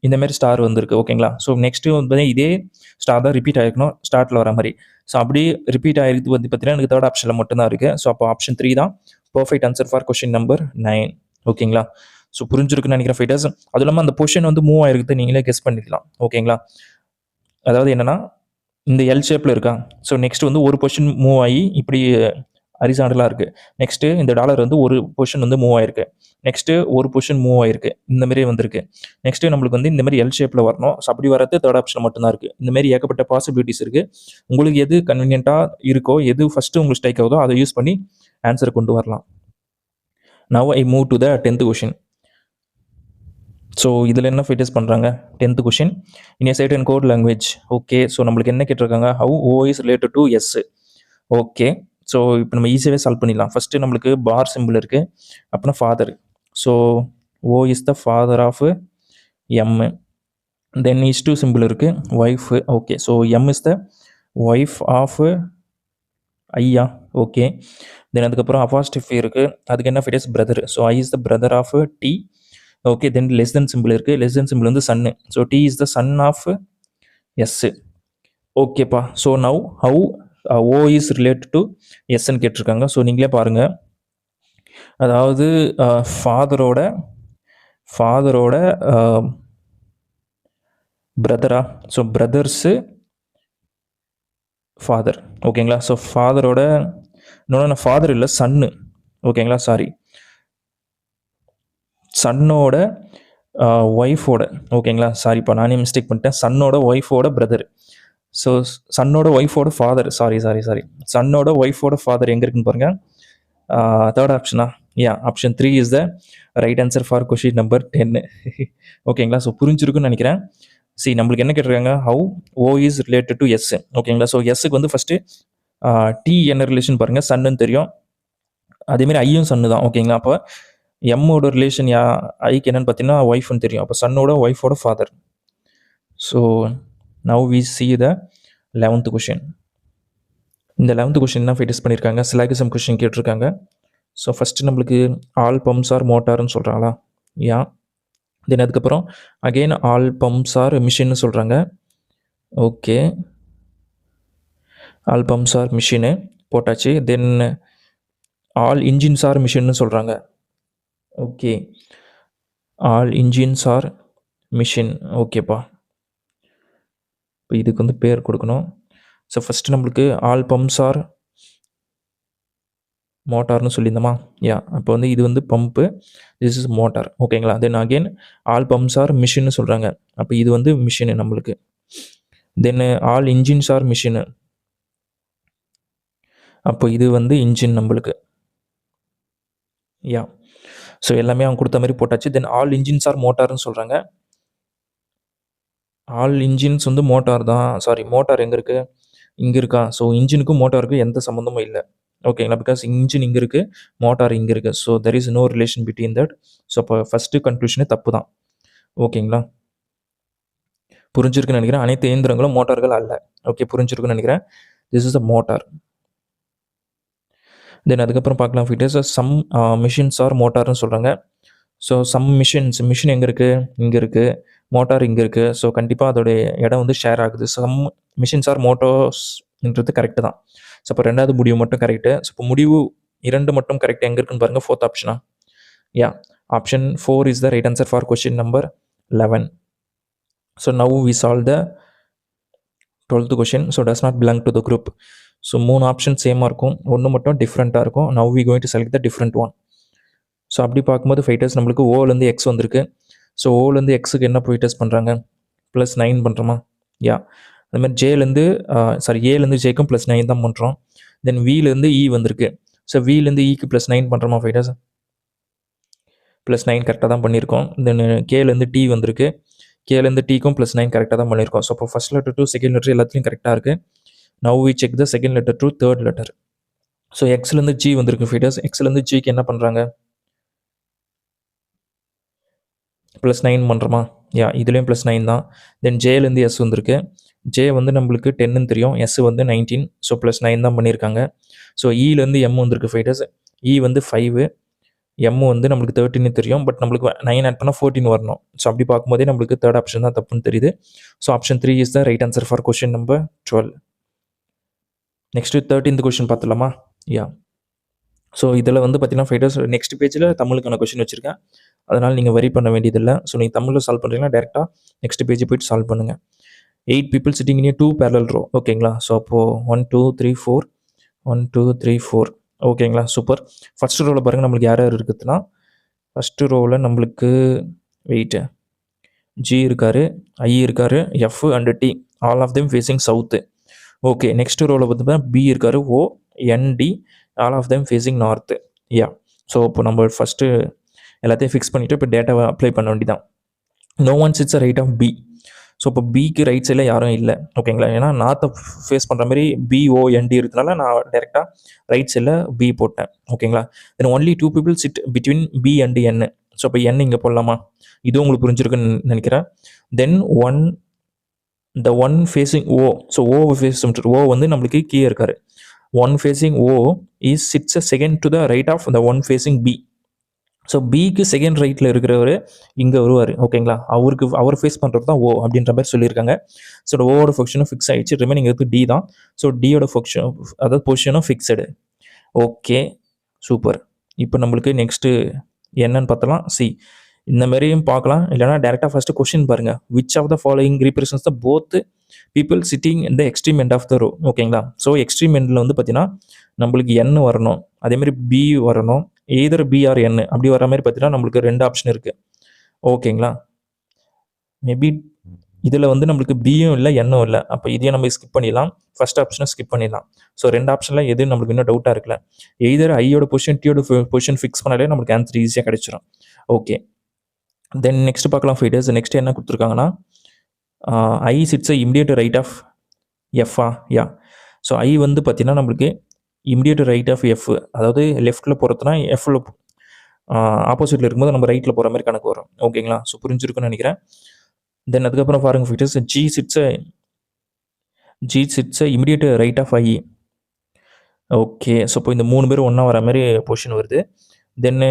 இந்தமாரி ஸ்டார் வந்துருக்கு ஓகேங்களா. ஸோ நெக்ஸ்ட்டு வந்து இதே ஸ்டார் தான் ரிப்பீட் ஆகிருக்கணும் ஸ்டார்ட்டில் வர மாதிரி. ஸோ அப்படி ரிப்பீட் ஆகிருக்கு வந்து பார்த்தீங்கன்னா எனக்கு தேர்ட் ஆப்ஷனில் மட்டும்தான் இருக்குது. ஸோ அப்போ ஆப்ஷன் 3 தான் perfect answer for question number 9 ஓகேங்களா. ஸோ புரிஞ்சிருக்குன்னு நினைக்கிறேன் ஃபைட்டர்ஸ். அதுவும் இல்லாமல் அந்த பொசிஷன் வந்து மூவ் ஆகிருக்குது நீங்களே கெஸ் பண்ணிக்கலாம் ஓகேங்களா. அதாவது என்னென்னா இந்த எல் ஷேப்பில் இருக்கா. ஸோ நெக்ஸ்ட் வந்து ஒரு பொசிஷன் மூவ் ஆகி இப்படி ஹரிசாண்டலாக இருக்குது. நெக்ஸ்ட்டு இந்த டாலர் வந்து ஒரு பொசிஷன் வந்து மூவ் ஆயிருக்கு, நெக்ஸ்ட்டு ஒரு பொசிஷன் மூவ் ஆயிருக்கு, இந்தமாரி வந்திருக்கு. நெக்ஸ்ட்டு நம்மளுக்கு வந்து இந்தமாரி எல் ஷேப்பில் வரணும். ஸோ அப்படி வரது தேர்ட் ஆப்ஷன் மட்டும்தான் இருக்குது. இந்தமாரி ஏகப்பட்ட பாசிபிலிட்டிஸ் இருக்குது. உங்களுக்கு எது கன்வீனியண்ட்டாக இருக்கோ, எது ஃபஸ்ட்டு உங்களுக்கு ஸ்ட்ரைக் ஆகுதோ அதை யூஸ் பண்ணி ஆன்சரை கொண்டு வரலாம். Now I move to the 10th question. So இதில் என்ன ஃபைட்டர்ஸ் பண்ணுறாங்க, 10th question in a certain code language. Okay so நம்மளுக்கு என்ன கேட்டிருக்காங்க, how O is related to S. Okay so இப்போ நம்ம ஈஸியாகவே சால்வ் பண்ணிடலாம். ஃபஸ்ட்டு நம்மளுக்கு பார் சிம்பிள் இருக்குது, அப்புறம் father. So O is the father of M. Then is two simple இருக்குது, wife. Okay so M is the wife of ஐயா. Okay then அதுக்கப்புறம் அபாஸ்டிஃபி இருக்குது, அதுக்கு என்ன fighters brother. So I is the brother of T. Okay then less than simple இருக்குது, less than simple வந்து son. So T is the son of S. ஓகேப்பா. So now how O is related to எஸ்ன்னு கேட்டிருக்காங்க. So நீங்களே பாருங்கள், அதாவது ஃபாதரோட பிரதரா. So brothers father ஓகேங்களா. So ஃபாதரோட இன்னொன்று ஃபாதர் இல்லை சன்னு ஓகேங்களா, சாரி சன்னோட ஒய்ஃபோட, ஓகேங்களா, சாரிப்பா நானே மிஸ்டேக் பண்ணிட்டேன், சன்னோட ஒய்ஃபோட பிரதர். ஸோ சன்னோட ஒய்ஃபோட ஃபாதர், சாரி, சன்னோட ஒய்ஃபோட ஃபாதர் எங்கே இருக்குன்னு பாருங்க. தேர்ட் ஆப்ஷனா? Option 3 is the right answer for question number 10. ஓகேங்களா, ஸோ புரிஞ்சிருக்குன்னு நினைக்கிறேன். நம்மளுக்கு என்ன கேட்டிருக்காங்க, how O is related to S. ஓகேங்களா, ஸோ எஸ்ஸுக்கு வந்து ஃபஸ்ட்டு டி என்ன ரிலேஷன் பாருங்கள், சன்னுன்னு தெரியும், அதேமாரி ஐயும் சன்னு தான். ஓகேங்களா, அப்போ எம்மோட ரிலேஷன் ஐக்கு என்னன்னு பார்த்தீங்கன்னா ஒய்ஃப்னு தெரியும், அப்போ சன்னோட ஒய்ஃபோட father. So now we see the 11th question. இந்த 11th கொஷின் என்ன ஃபைட்டஸ் பண்ணியிருக்காங்க, சிலாகிசம் கொஷின் கேட்டிருக்காங்க. ஸோ ஃபஸ்ட்டு நம்மளுக்கு ஆல் பம்ப்ஸ் ஆர் மோட்டார்னு சொல்கிறாங்களா? தென் அதுக்கப்புறம் அகெயின் ஆல் பம்ப்ஸ் ஆர் மிஷின்னு சொல்கிறாங்க. Okay, all pumps are machine போட்டாச்சு. தென் ஆல் இன்ஜின்ஸ் ஆர் மிஷின்னு சொல்கிறாங்க. Okay, all engines are machine. ஓகேப்பா, இப்போ இதுக்கு வந்து பேர் கொடுக்கணும். ஸோ ஃபஸ்ட்டு நம்மளுக்கு ஆல் பம்ப்ஸ் ஆர் மோட்டார்னு சொல்லியிருந்தோமா? அப்போ வந்து இது வந்து பம்பு, திஸ் இஸ் மோட்டார். ஓகேங்களா, then again all pumps are மிஷின்னு சொல்கிறாங்க, அப்போ இது வந்து மிஷினு நம்மளுக்கு. Then all engines are machine, அப்போ இது வந்து இன்ஜின் நம்மளுக்கு. ஸோ எல்லாமே அவங்க கொடுத்த மாதிரி போட்டாச்சு. தென் ஆல் இன்ஜின்ஸ் ஆர் மோட்டார்னு சொல்கிறாங்க. ஆல் இன்ஜின்ஸ் வந்து மோட்டார் தான், சாரி மோட்டார் எங்கே இருக்குது, இங்கே இருக்கா? ஸோ இன்ஜினுக்கும் மோட்டாருக்கும் எந்த சம்மந்தமும் இல்லை. ஓகேங்களா, பிகாஸ் இன்ஜின் இங்கே இருக்குது, மோட்டார் இங்கே இருக்குது, so there is no relation between that. So அப்போ ஃபஸ்ட்டு கன்க்ளூஷனே தப்பு தான். ஓகேங்களா, புரிஞ்சிருக்குன்னு நினைக்கிறேன். அனைத்து இயந்திரங்களும் மோட்டார்கள் அல்ல. ஓகே, புரிஞ்சிருக்குன்னு நினைக்கிறேன். This is a motor. Then அதுக்கப்புறம் பார்க்கலாம் ஃபீட்டர்ஸ், சம் மிஷின்ஸ் ஆர் மோட்டார்னு சொல்கிறாங்க. ஸோ சம் மிஷின் எங்கே இருக்குது, இங்கே இருக்குது, மோட்டார் இங்கே இருக்குது. ஸோ கண்டிப்பாக அதோடைய இடம் வந்து ஷேர் ஆகுது. சம் மிஷின்ஸ் ஆர் மோட்டார்ஸ்ன்றது கரெக்டு தான். ஸோ அப்போ ரெண்டாவது முடிவு மட்டும் கரெக்டு. ஸோ இப்போ முடிவு 2 மட்டும் கரெக்ட் எங்கே இருக்குன்னு பாருங்கள், 4th ஆப்ஷனா? Option 4 is the right answer for question number 11. So now we solve the 12th question. So does not belong to the group. So 3 option சேமாக இருக்கும், ஒன்று மட்டும் டிஃப்ரெண்ட்டாக இருக்கும். Now we going to select the different one. So அப்படி பார்க்கும்போது fighters நம்மளுக்கு ஓலேருந்து X வந்திருக்கு. ஸோ ஓலேருந்து எக்ஸுக்கு என்ன ஃபைட்டர்ஸ் பண்ணுறாங்க, +9 பண்ணுறோமா? அதுமாதிரி ஏலேருந்து ஜேக்கும் +9 தான் பண்ணுறோம். தென் விலேருந்து இ வந்திருக்கு. ஸோ விலேருந்து இக்கு +9 பண்ணுறோமா ஃபைட்டர்ஸ்? +9 கரெக்டாக தான் பண்ணியிருக்கோம். தென் கேலேருந்து டி வந்திருக்கு. கேலேருந்து டிக்கும் +9 கரெக்டாக தான் பண்ணியிருக்கோம். ஸோ அப்போ first letter to second letter எல்லாத்துலையும் கரெக்டாக இருக்குது. Now we check the second letter to third letter. So எக்ஸ்லேருந்து ஜி வந்திருக்கு ஃபைட்டர்ஸ். எக்ஸ்லேருந்து ஜிக்கு என்ன பண்ணுறாங்க, +9 பண்ணுறோமா? இதுலேயும் +9 தான். தென் ஜேலேருந்து எஸ் வந்திருக்கு. ஜே வந்து நம்மளுக்கு 10ன்னு தெரியும், எஸ் வந்து 19. ஸோ +9 தான் பண்ணியிருக்காங்க. ஸோ இலேருந்து எம் வந்திருக்கு ஃபைட்டர்ஸ். இ வந்து 5, எம் வந்து நம்மளுக்கு 13ன்னு தெரியும், பட் நம்மளுக்கு 9 ஆட் பண்ணால் 14 வரணும். ஸோ அப்படி பார்க்கும்போதே நம்மளுக்கு தேர்ட் ஆப்ஷன் தான் தப்புன்னு தெரியுது. So option 3 is the right answer for question number 12. Next 13th question பார்த்துலாமா? ஸோ இதில் வந்து பார்த்தீங்கன்னா ஃபைட்டர்ஸ் நெக்ஸ்ட் பேஜில் தமிழுக்கான கொஷின் வச்சுருக்கேன், அதனால் நீங்கள் வரி பண்ண வேண்டியதில்லை. ஸோ நீங்கள் தமிழில் சால்வ் பண்ணுறீங்கன்னா டேரெக்டாக நெக்ஸ்ட் பேஜ் போய்ட்டு சால்வ் பண்ணுங்கள். 8 people sitting in a 2 parallel row. ஓகேங்களா, ஸோ அப்போது 1 2 3 4 1 2 3 4. ஓகேங்களா, சூப்பர். ஃபஸ்ட்டு ரோவில் பாருங்கள் நம்மளுக்கு யார் யார் இருக்குதுன்னா, ஃபஸ்ட்டு ரோவில் நம்மளுக்கு வெயிட்டு ஜி இருக்கார், ஐ இருக்கார், F and D, all of them facing south. Okay, next ரோவில் பார்த்தீங்கன்னா பி இருக்கார், O N D, all of them facing north. So இப்போ நம்ம ஃபஸ்ட்டு எல்லாத்தையும் ஃபிக்ஸ் பண்ணிவிட்டு இப்போ டேட்டாவை அப்ளை பண்ண வேண்டியதான். No one sits right of B. So இப்போ பிக்கு ரைட் சைடில் யாரும் இல்லை. ஓகேங்களா, ஏன்னா நார்த்தை ஃபேஸ் பண்ணுற மாதிரி பிஓஎன்டி இருக்கிறதுனால நான் டேரெக்டாக ரைட் சைடில் பி போட்டேன். ஓகேங்களா, then only 2 people sit between B and N. So இப்போ என் இங்கே போடலாமா? இதுவும் உங்களுக்கு புரிஞ்சிருக்குன்னு நினைக்கிறேன். Then the one facing O. So ஓவை ஃபேஸ் பண்ணிட்டு ஓ வந்து நம்மளுக்கு கீழே இருக்கார். One facing O is sits second to the right of the one facing B. So பிக்கு செகண்ட் ரைட்டில் இருக்கிறவர் இங்கே வருவார். ஓகேங்களா, அவர் ஃபேஸ் பண்ணுறது தான் ஓ அப்படின்ற மாதிரி சொல்லியிருக்காங்க. ஸோ ஓவோட ஃபங்க்ஷனும் ஃபிக்ஸ் ஆகிடுச்சு, ரிமைனிங் இருக்குது டி தான். ஸோ டியோட ஃபங்க்ஷன் அதாவது பொசிஷனும் ஃபிக்ஸடு. Okay, super. இப்போ நம்மளுக்கு நெக்ஸ்ட்டு என்னன்னு பார்த்தலாம். இந்த மாதிரியும் பார்க்கலாம். இல்லைனா டேரெக்டாக ஃபஸ்ட்டு கொஷின் பாருங்கள். Which of the following represents the both people sitting in the extreme end of the row. ஓகேங்களா? ஸோ எக்ஸ்ட்ரீம் எண்டில் வந்து பார்த்தீங்கன்னா நம்மளுக்கு என் வரணும், அதேமாதிரி பி வரணும், எய்தர் பி ஆர் என் அப்படி வர மாதிரி பார்த்தீங்கன்னா நம்மளுக்கு 2 ஆப்ஷன் இருக்குது. ஓகேங்களா? மேபி இதில் வந்து நம்மளுக்கு பியும் இல்லை என்னும் இல்லை. அப்போ இதையும் நம்ம ஸ்கிப் பண்ணிடலாம். ஃபஸ்ட் ஆப்ஷனை ஸ்கிப் பண்ணிடலாம். ஸோ 2 ஆப்ஷனில் எது நம்மளுக்கு இன்னும் டவுட்டாக இருக்குல்ல. எய்தர் ஐயோட பொசிஷன் டியோட பொசிஷன் ஃபிக்ஸ் பண்ணாலே நம்மளுக்கு ஆன்சர் ஈஸியாக கிடைச்சிடும். ஓகே, தென் நெக்ஸ்ட் பார்க்கலாம் ஃபைட்டர்ஸ். நெக்ஸ்ட் என்ன கொடுத்துருக்காங்கன்னா I sits immediate right of எஃப்ஆ. யா, ஸோ ஐ வந்து பார்த்தீங்கன்னா நம்மளுக்கு இமிடியேட் ரைட் ஆஃப் எஃப், அதாவது லெஃப்ட்டில் போகிறதுனா எஃப்ல ஆப்போசிட்டில் இருக்கும்போது நம்ம ரைட்டில் போகிற மாதிரி கணக்கு வரும். ஓகேங்களா? ஸோ புரிஞ்சிருக்குன்னு நினைக்கிறேன். தென் அதுக்கப்புறம் பாருங்கள் ஃபைட்டர்ஸ், G sits immediate right of I. Okay, so இப்போ இந்த 3 பேரும் ஒன்றா வர மாதிரி பொசிஷன் வருது. Then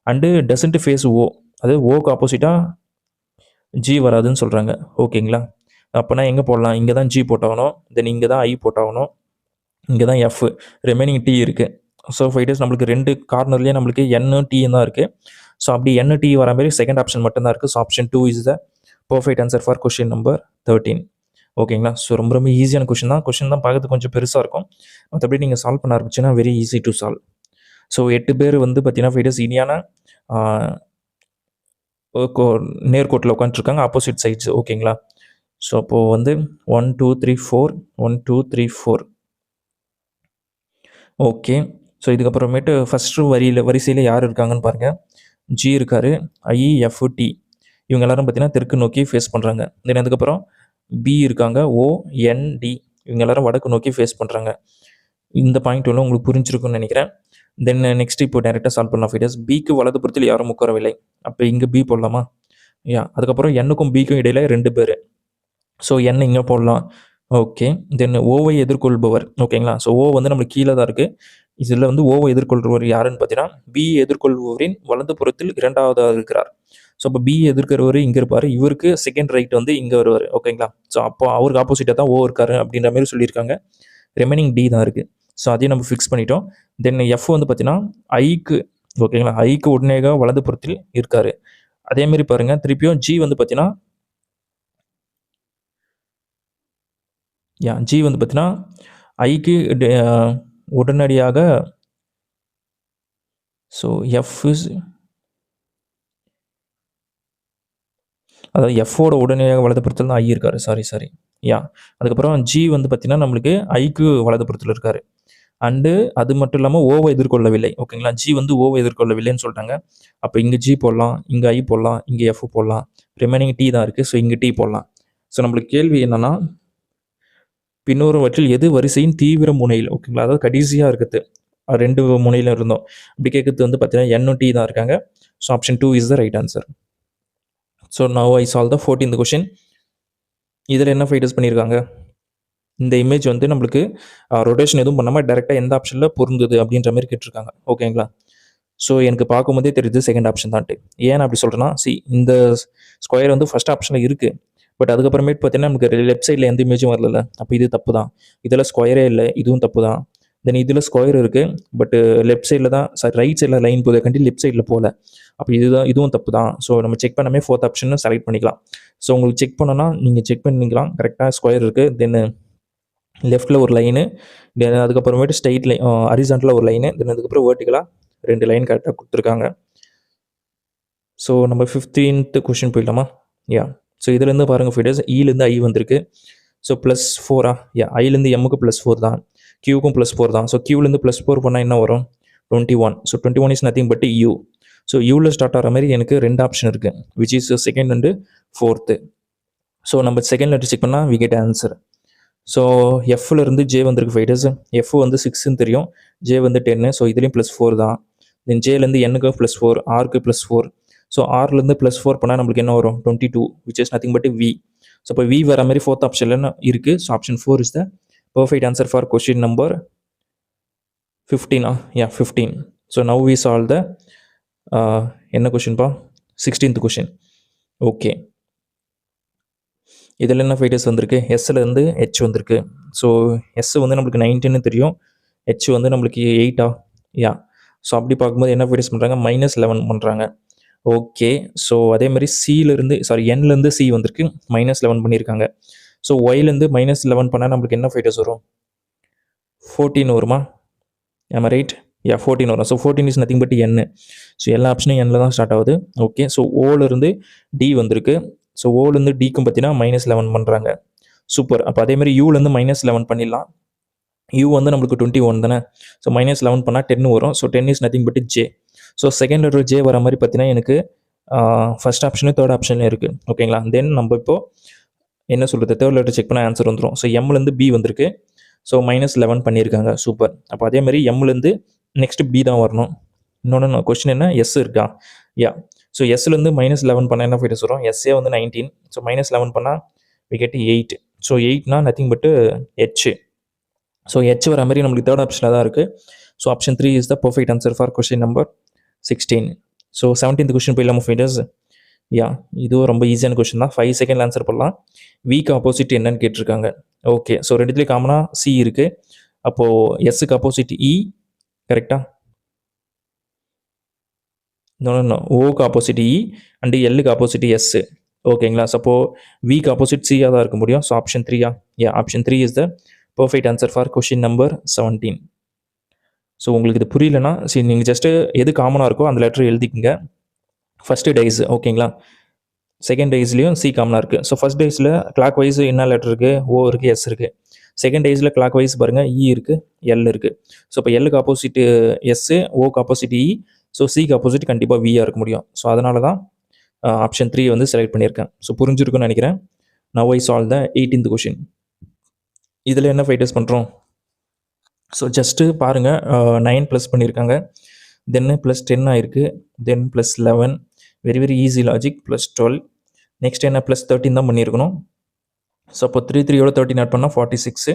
and doesn't face O, அதாவது ஓக்கு ஆப்போசிட்டாக ஜி வராதுன்னு சொல்கிறாங்க. ஓகேங்களா? அப்போனா எங்கே போடலாம்? இங்கே தான் ஜி போட்டாகணும், தென் இங்கே தான் ஐ போட்டாகணும், இங்கே தான் எஃப், ரிமைனிங் டி இருக்குது. ஸோ ஃபைட்டர்ஸ் நம்மளுக்கு 2 கார்னர்லேயே நம்மளுக்கு என்னு டீயும் தான் இருக்குது. ஸோ அப்படி என்னு டி வர மாதிரி செகண்ட் ஆப்ஷன் மட்டும்தான் இருக்குது. So option 2 is the perfect answer for question number 13. ஓகேங்களா? ஸோ ரொம்ப ரொம்ப ஈஸியான கொஷின் தான். கொஷின் தான் பார்க்கறதுக்கு கொஞ்சம் பெருசாக இருக்கும். மற்றபடி நீங்கள் சால்வ் பண்ண ஆரம்பிச்சுன்னா very easy to solve. So 8 பேர் வந்து பார்த்தீங்கன்னா ஃபைட்டர்ஸ் இனியான நேர்கோட்டில் உட்காந்துருக்காங்க, ஆப்போசிட் சைட்ஸ். ஓகேங்களா? ஸோ அப்போது வந்து 1 2 3 4 1 2 3 4. ஓகே, ஸோ இதுக்கப்புறமேட்டு ஃபஸ்ட்டு வரிசையில் யார் இருக்காங்கன்னு பாருங்கள். ஜி இருக்கார், ஐ, எஃப், டி, இவங்க எல்லாரும் பார்த்தீங்கன்னா தெற்கு நோக்கி ஃபேஸ் பண்ணுறாங்க. தென் அதுக்கப்புறம் பி இருக்காங்க, ஓ, என், டி, இவங்க எல்லாரும் வடக்கு நோக்கி ஃபேஸ் பண்ணுறாங்க. இந்த பாயிண்ட் ஒன்று உங்களுக்கு புரிஞ்சிருக்குன்னு நினைக்கிறேன். தென் நெக்ஸ்ட் இப்போ டேரெக்டாக சால்வ் பண்ணலாம் ஃபைட்டர்ஸ். பிக்கு வலது புறத்தில் யாரும் உட்காரவில்லை. அப்போ இங்கே பி போடலாமா? யா, அதுக்கப்புறம் என்னுக்கும் பிக்கும் இடையில 2 பேர். ஸோ என்ன இங்கே போடலாம். ஓகே, தென் ஓவை எதிர்கொள்பவர். ஓகேங்களா? ஸோ ஓ வந்து நம்மளுக்கு கீழே தான் இருக்குது. இதில் வந்து ஓவை எதிர்கொள்பவர் யாருன்னு பார்த்தீங்கன்னா பி எதிர்கொள்பவரின் வலது புறத்தில் 2ஆவதாக இருக்கிறார். ஸோ அப்போ பி எதிர்க்கிறவர் இங்கே இருப்பார், இவருக்கு செகண்ட் ரைட் வந்து இங்கே வருவார். ஓகேங்களா? ஸோ அப்போ அவருக்கு ஆப்போசிட்டாக தான் ஓ இருக்காரு அப்படின்ற மாதிரி சொல்லியிருக்காங்க. ரிமைனிங் டி தான் இருக்குது. ஸோ அதையும் நம்ம ஃபிக்ஸ் பண்ணிட்டோம். தென் எஃப் வந்து பார்த்தீங்கன்னா ஐக்கு, ஓகேங்களா, ஐக்கு உடனேக வலது புறத்தில் இருக்காரு. அதேமாரி பாருங்கள், திருப்பியும் ஜி வந்து பார்த்தீங்கன்னா ஜி வந்து பார்த்தீங்கன்னா ஐக்கு உடனடியாக, ஸோ எஃப் அதாவது எஃபோட உடனடியாக வலதுபுறத்தில் தான் ஐ இருக்காரு. சாரி. யா, அதுக்கப்புறம் ஜி வந்து பார்த்தீங்கன்னா நம்மளுக்கு ஐக்கு வலதுபுறத்தில் இருக்காரு. அண்டு அது மட்டும் இல்லாமல் ஓவை எதிர்கொள்ளவில்லை. ஓகேங்களா? ஜி வந்து ஓவை எதிர்கொள்ளவில்லைன்னு சொல்லிட்டாங்க. அப்போ இங்கே ஜி போடலாம், இங்கே ஐ போடலாம், இங்கே எஃப் போடலாம். ரிமைனிங் டி தான் இருக்குது. ஸோ இங்கே டி போடலாம். ஸோ நம்மளுக்கு கேள்வி என்னென்னா, பின்னோருவற்றில் எது வரிசையின் தீவிர முனையில், ஓகேங்களா, அதாவது கடைசியாக இருக்குது 2 முனையில் இருந்தோம் இப்படி கேட்குறது வந்து பார்த்தீங்கன்னா என்னு டி தான் இருக்காங்க. So option 2 is the right answer. So now I solve the 14th question. இதில் என்ன ஃபைட்டர்ஸ் பண்ணியிருக்காங்க, இந்த இமேஜ் வந்து நம்மளுக்கு ரொட்டேஷன் எதுவும் பண்ணாமல் டேரெக்டாக எந்த ஆப்ஷனில் பொருந்தது அப்படின்ற மாதிரி கேட்டிருக்காங்க. ஓகேங்களா? ஸோ எனக்கு பார்க்கும்போதே தெரியுது செகண்ட் ஆப்ஷன் தான்ட்டு. ஏன் அப்படி சொல்கிறேன்னா, இந்த ஸ்கொயர் வந்து ஃபஸ்ட் ஆப்ஷனில் இருக்குது. பட் அதுக்கப்புறமேட்டு பார்த்தீங்கன்னா நமக்கு லெஃப்ட் சைடில் எந்த இமேஜும் வரல. அப்போ இது தப்பு தான். இதில் ஸ்கொயரே இல்லை, இதுவும் தப்பு தான். தென் இதில் ஸ்கொயர் இருக்குது, பட் லெஃப்ட் சைடில் தான், ரைட் சைடில் லைன் போகுது கண்டி லெஃப்ட் சைடில் போகல. அப்போ இதுவும் தப்பு தான். ஸோ நம்ம செக் பண்ணாமே 4th ஆப்ஷன் செலக்ட் பண்ணிக்கலாம். ஸோ உங்களுக்கு செக் பண்ணோன்னா நீங்கள் செக் பண்ணிக்கலாம். கரெக்டாக ஸ்கொயர் இருக்குது, தென் லெஃப்ட்டில் ஒரு லைனு, தென் அதுக்கப்புறமேட்டு ஸ்ட்ரைட் லைன், ஹரிசாண்டலில் ஒரு லைனு, தென் அதுக்கப்புறம் வேர்ட்டிக்கலாக 2 லைன் கரெக்டாக கொடுத்துருக்காங்க. ஸோ நம்ம 15th கொஷின் போயிடலாமா? யா, ஸோ இதுலேருந்து பாருங்கள் ஃபைட்டர்ஸ், இலேருந்து ஐ வந்திருக்கு. ஸோ +4 யா, ஐலேருந்து எம்முக்கு +4 தான், கியூக்கும் +4 தான். ஸோ கியூலேருந்து +4 பண்ணால் என்ன வரும்? 21. So 21 is nothing but U. So யூவில் ஸ்டார்ட் ஆகிற மாதிரி எனக்கு 2 ஆப்ஷன் இருக்குது, which is second and 4th. So நம்ம செகண்ட் லெட்டர் செக் பண்ணால் வி கெட் ஆன்சர். ஸோ எஃப்லேருந்து ஜே வந்திருக்கு ஃபைட்டர்ஸ். எஃப் வந்து 6ன்னு தெரியும், ஜே வந்து 10. ஸோ இதுலேயும் +4 தான். தென் ஜேலேருந்து எண்ணுக்கு +4, ஆருக்கு +4. ஸோ ஆர்லேருந்து +4 பண்ணால் நம்மளுக்கு என்ன வரும்? 22, which is nothing but V. So இப்போ வி வர மாதிரி 4th ஆப்ஷனில் இருக்குது. So option 4 is the perfect answer for question number 15. Yeah, 15. So now we solve the என்ன கொஷின்ப்பா? 16th question. ஓகே, இதில் என்ன ஃபைட்டர்ஸ் வந்திருக்கு? எஸ்லேருந்து ஹெச் வந்திருக்கு. ஸோ எஸ் வந்து நம்மளுக்கு 19ன்னு தெரியும், ஹெச் வந்து நம்மளுக்கு 8. யா, ஸோ அப்படி பார்க்கும்போது என்ன ஃபைட்டர்ஸ் பண்ணுறாங்க? -11 பண்ணுறாங்க. ஓகே. ஸோ அதே மாதிரி சியிலேருந்து என்லேருந்து சி வந்திருக்கு, -11 பண்ணியிருக்காங்க. ஸோ ஒய்லேருந்து -11 பண்ணால் நம்மளுக்கு என்ன ஃபைட்டர்ஸ் வரும்? 14 வருமா? ஆம் ரைட்? யா 14 வரும். So 14 is nothing but N. So எல்லா ஆப்ஷனும் எண்ணில் தான் ஸ்டார்ட் ஆகுது. ஓகே. ஸோ ஓலேருந்து டி வந்திருக்கு. ஸோ ஓலேருந்து டிக்கும் பார்த்தீங்கன்னா -11 பண்ணுறாங்க. சூப்பர். அப்போ அதேமாதிரி யூலேருந்து -11 பண்ணிடலாம். யூ வந்து நம்மளுக்கு 21 தானே. ஸோ -11 பண்ணால் 10 வரும். So 10 is nothing but J. So second letter J வர மாதிரி பார்த்தீங்கன்னா எனக்கு ஃபர்ஸ்ட் ஆப்ஷனும் தேர்ட் ஆப்ஷன்லையும் இருக்குது. ஓகேங்களா? தென் நம்ம இப்போ என்ன சொல்கிறது, தேர்ட் லெட்டர் செக் பண்ணால் ஆன்சர் வந்துடும். ஸோ எம்லேருந்து பி வந்திருக்கு. ஸோ -11 பண்ணியிருக்காங்க. சூப்பர். அப்போ அதேமாதிரி எம்லேருந்து நெக்ஸ்ட்டு பி தான் வரணும். இன்னொன்று கொஸ்டின் என்ன, எஸ் இருக்கா? யா. ஸோ எஸ்லேருந்து -11 பண்ணால் என்ன ஃபைட்டர்ஸ் வரும்? எஸ்ஏ வந்து 19. ஸோ -11 பண்ணால் we get 8. ஸோ 8னா நத்திங் பட்டு ஹெச். ஸோ ஹெச் வர மாதிரி நம்மளுக்கு தேர்ட் ஆப்ஷனில் தான் இருக்குது. So option 3 is the perfect answer for question number 16. So 17th question போயிடலாமா ஃபைட்டர்ஸ்? யா, இதுவும் ரொம்ப ஈஸியான கொஸ்டின் தான். 5 செகண்ட் ஆன்சர் பண்ணலாம். வீக் ஆப்போசிட் என்னன்னு கேட்டிருக்காங்க. ஓகே. ஸோ ரெண்டுத்துலேயும் காமனாக சி இருக்குது. அப்போது எஸ்ஸுக்கு ஆப்போசிட் இ கரெக்டாக? நோ. ஓக்கு ஆப்போசிட் இ அண்டு எல்லுக்கு ஆப்போசிட் எஸ். ஓகேங்களா? ஸோ அப்போது வீக் ஆப்போசிட் சியாக தான் இருக்க முடியும். ஸோ ஆப்ஷன் 3யா? Yeah, option 3 is the perfect answer for question number 17. So உங்களுக்கு இது புரியலன்னா சரி, நீங்கள் ஜஸ்ட்டு எது காமனாக இருக்கோ அந்த லெட்டர் எழுதிக்கங்க. ஃபஸ்ட்டு டேஸ் ஓகேங்களா? செகண்ட் டேஸ்லேயும் சி காமனாக இருக்குது. ஸோ ஃபஸ்ட் டேஸில் கிளாக் வைஸ் என்ன லெட்டர் இருக்குது? ஓ இருக்குது, எஸ் இருக்குது. செகண்ட் டேஸில் கிளாக் வைஸ் பாருங்கள், இ இருக்குது, எல் இருக்குது. ஸோ இப்போ எல்லுக்கு ஆப்போசிட்டு எஸ்ஸு, ஓக்கு ஆப்போசிட் இ, ஸோ சிக்கு ஆப்போசிட் கண்டிப்பாக வியாக இருக்க முடியும். ஸோ அதனால தான் ஆப்ஷன் 3 வந்து செலக்ட் பண்ணியிருக்கேன். ஸோ புரிஞ்சிருக்குன்னு நினைக்கிறேன். Now I solve the 18th question. இதில் என்ன ஃபைட்டர்ஸ் பண்ணுறோம்? ஸோ ஜஸ்ட்டு பாருங்கள், 9 ப்ளஸ் பண்ணியிருக்காங்க, தென்னு +10 ஆயிருக்கு, தென் +11, very very easy logic, +12, next என்ன +13 தான் பண்ணியிருக்கணும். ஸோ அப்போ 3 13 ஆட் பண்ணால் 46.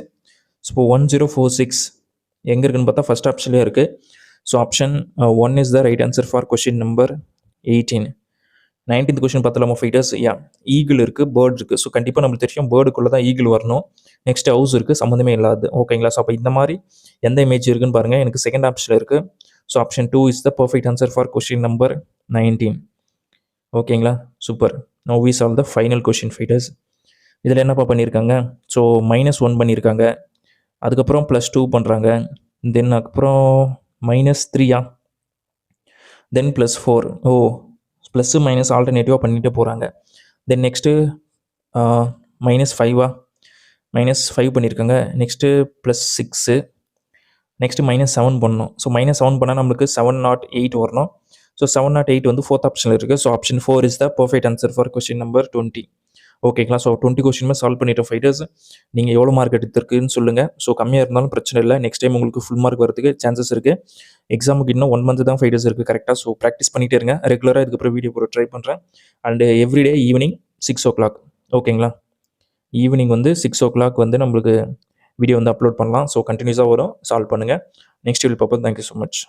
ஸோ இப்போ 1046 எங்கே இருக்குன்னு பார்த்தா ஃபஸ்ட் ஆப்ஷன்லேயே இருக்குது. So option 1 is the right answer for question number 18. 19th question பார்த்தலாமா ஃபைட்டர்ஸ்? யா, ஈகிள் இருக்குது, பேர்ட் இருக்குது. ஸோ கண்டிப்பாக நம்மளுக்கு தெரியும் பேர்டுக்குள்ளே தான் ஈகிள் வரணும். நெக்ஸ்ட் ஹவுஸ் இருக்குது, சம்மந்தமே இல்லாது. ஓகேங்களா? ஸோ அப்போ இந்த மாதிரி எந்த இமேஜ் இருக்குன்னு பாருங்கள். எனக்கு செகண்ட் ஆப்ஷனில் இருக்குது. So option 2 is the perfect answer for question number 19. ஓகேங்களா? Super. Now we solve the final question ஃபைட்டர்ஸ். இதில் என்னப்பா பண்ணியிருக்காங்க? ஸோ -1 பண்ணியிருக்காங்க, அதுக்கப்புறம் +2 பண்ணுறாங்க, தென் அப்புறம் -3யா, தென் +4. ஓ, ப்ளஸ்ஸு மைனஸ் ஆல்டர்னேட்டிவாக பண்ணிகிட்டே போகிறாங்க. தென் நெக்ஸ்ட்டு -5வா, -5 பண்ணியிருக்காங்க. நெக்ஸ்ட்டு +6, நெக்ஸ்ட்டு -7 பண்ணணும். ஸோ -7 பண்ணால் நம்மளுக்கு 708 வரணும். ஸோ 708 வந்து ஃபோர்த் ஆப்ஷனில் இருக்குது. So option 4 is the perfect answer for question number 20. ஓகேங்களா? ஸோ 20 கொஸ்டினுமே சால்வ் பண்ணிட்டோம் ஃபைட்டர்ஸ். நீங்கள் எவ்வளோ மார்க் எடுத்திருக்குன்னு சொல்லுங்கள். ஸோ கம்மியாக இருந்தாலும் பிரச்சனை இல்லை, நெக்ஸ்ட் டைம் உங்களுக்கு ஃபுல் மார்க் வரதுக்கு சான்சஸ் இருக்குது. எக்ஸாமுக்கு இன்னும் 1 மந்த் தான் ஃபைட்டர்ஸ் இருக்குது கரெக்டாக. ஸோ ப்ராக்டிஸ் பண்ணிகிட்டே இருங்க. ரெகுலராக இதுக்கப்புறம் வீடியோ போட ட்ரை பண்ணுறேன். And everyday evening 6 o'clock. ஓகேங்களா? ஈவினிங் வந்து 6 o'clock வந்து நம்மளுக்கு வீடியோ வந்து அப்லோட் பண்ணலாம். ஸோ கண்டினியூஸாக வரும், சால்வ் பண்ணுங்கள். நெக்ஸ்ட் வீடியோ பார்ப்போம். Thank you so much.